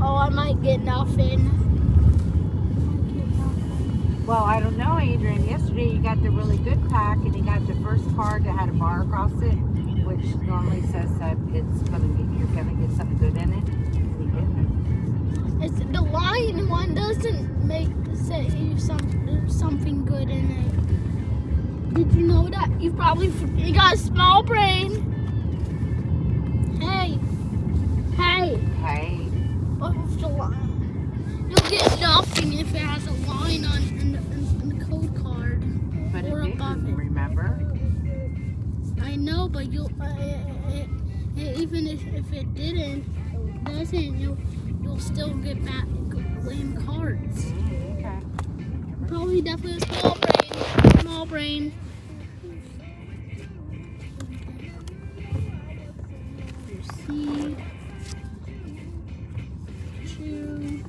Oh, I might get nothing. Well, I don't know, Adrian. Yesterday you got the really good pack, and you got the first card that had a bar across it, which normally says that you're gonna get something good in it. You didn't. It's the lion one doesn't say there's something good in it. Did you know that? You got a small brain. Hey. Hey. What was the line? You'll get nothing if it has a line on the code card. But or it above didn't, it. remember? I know, but even if it doesn't, you'll still get back lame cards. Okay. Probably definitely a small brain. Seed. 2.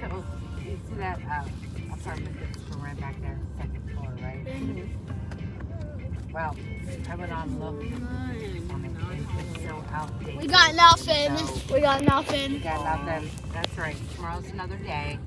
So, you see that apartment that's right back there, second floor, right? Mm-hmm. Well, I went on and looked. It's so outdated. We got nothing. So, We got nothing. That's right. Tomorrow's another day.